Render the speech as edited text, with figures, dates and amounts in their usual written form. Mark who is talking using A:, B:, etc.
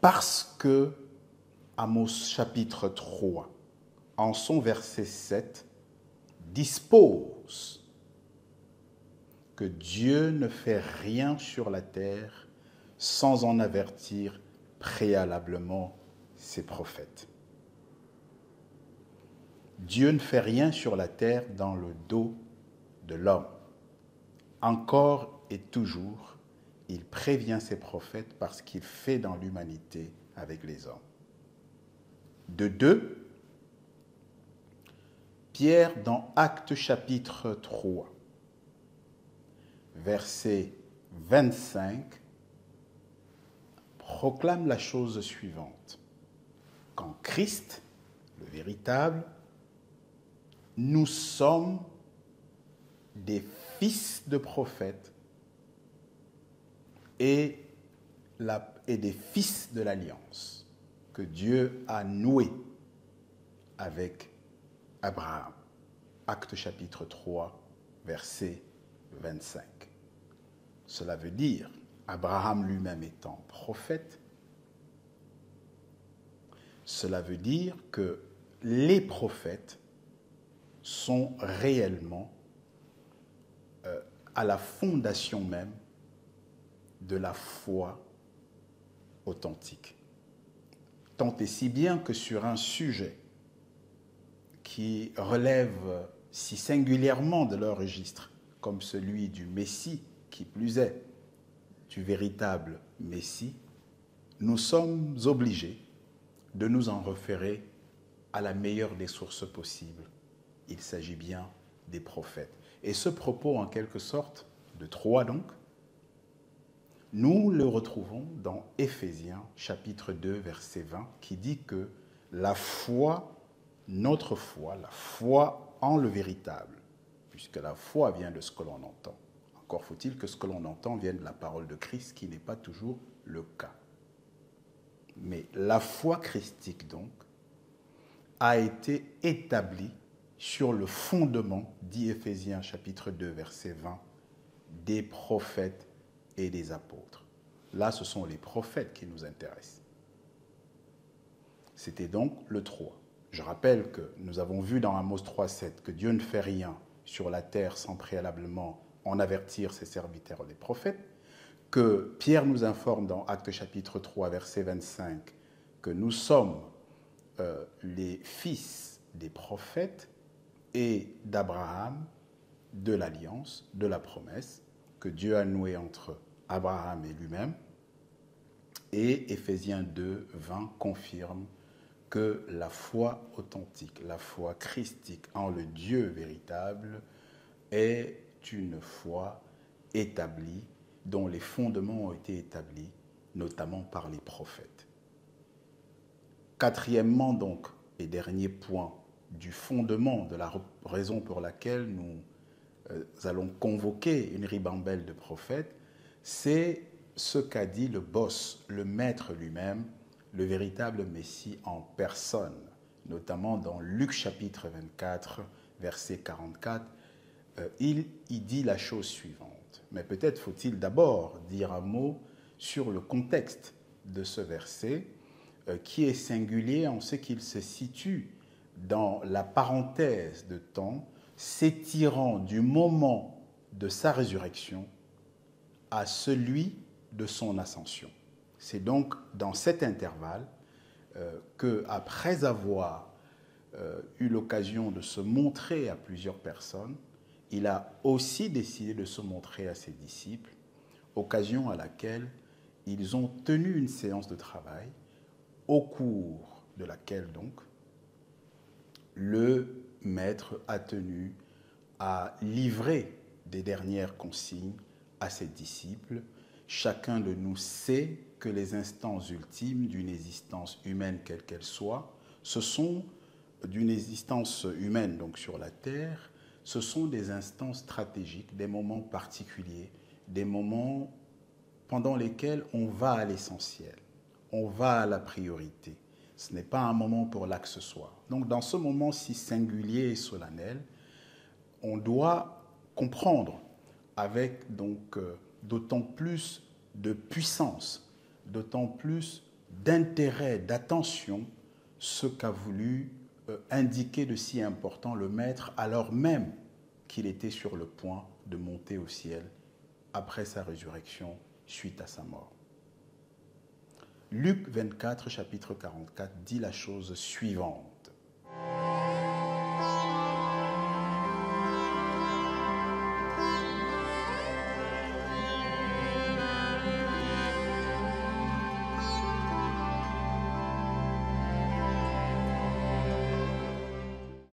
A: Parce que Amos chapitre 3, en son verset 7, dispose que Dieu ne fait rien sur la terre sans en avertir préalablement ses prophètes. Dieu ne fait rien sur la terre dans le dos de l'homme. Encore et toujours, il prévient ses prophètes parce qu'il fait dans l'humanité avec les hommes. De deux, Pierre, dans Actes chapitre 3, verset 25, proclame la chose suivante. Qu'en Christ, le véritable, nous sommes des fils de prophètes et des fils de l'alliance que Dieu a nouée avec Abraham. Actes chapitre 3, verset 25. Cela veut dire, Abraham lui-même étant prophète, cela veut dire que les prophètes sont réellement à la fondation même de la foi authentique. Tant et si bien que sur un sujet qui relève si singulièrement de leur registre, comme celui du Messie, qui plus est, du véritable Messie, nous sommes obligés de nous en référer à la meilleure des sources possibles. Il s'agit bien des prophètes. Et ce propos, en quelque sorte, de 3 donc, nous le retrouvons dans Éphésiens, chapitre 2, verset 20, qui dit que la foi, notre foi, la foi en le véritable, puisque la foi vient de ce que l'on entend. Encore faut-il que ce que l'on entend vienne de la parole de Christ, qui n'est pas toujours le cas. Mais la foi christique, donc, a été établie sur le fondement, dit Éphésiens chapitre 2, verset 20, des prophètes et des apôtres. Là, ce sont les prophètes qui nous intéressent. C'était donc le 3. Je rappelle que nous avons vu dans Amos 3,7 que Dieu ne fait rien sur la terre sans préalablement en avertir ses serviteurs les prophètes, que Pierre nous informe dans Actes chapitre 3, verset 25, que nous sommes les fils des prophètes et d'Abraham, de l'alliance, de la promesse que Dieu a nouée entre Abraham et lui-même. Et Éphésiens 2, 20 confirme que la foi authentique, la foi christique en le Dieu véritable est une foi établie, dont les fondements ont été établis, notamment par les prophètes. Quatrièmement donc, et dernier point, du fondement de la raison pour laquelle nous allons convoquer une ribambelle de prophètes, c'est ce qu'a dit le boss, le maître lui-même, le véritable Messie en personne, notamment dans Luc chapitre 24, verset 44, il y dit la chose suivante. Mais peut-être faut-il d'abord dire un mot sur le contexte de ce verset, qui est singulier en ce qu'il se situe dans la parenthèse de temps s'étirant du moment de sa résurrection à celui de son ascension. C'est donc dans cet intervalle qu'après avoir eu l'occasion de se montrer à plusieurs personnes, il a aussi décidé de se montrer à ses disciples, occasion à laquelle ils ont tenu une séance de travail, au cours de laquelle donc le maître a tenu à livrer des dernières consignes à ses disciples. Chacun de nous sait que les instances ultimes d'une existence humaine, quelle qu'elle soit, ce sont d'une existence humaine, donc sur la terre, ce sont des instants stratégiques, des moments particuliers, des moments pendant lesquels on va à l'essentiel, on va à la priorité. Ce n'est pas un moment pour l'accessoire. Donc dans ce moment si singulier et solennel, on doit comprendre avec donc d'autant plus de puissance, d'autant plus d'intérêt, d'attention, ce qu'a voulu indiquer de si important le Maître, alors même qu'il était sur le point de monter au ciel après sa résurrection suite à sa mort. Luc 24, chapitre 44, dit la chose suivante.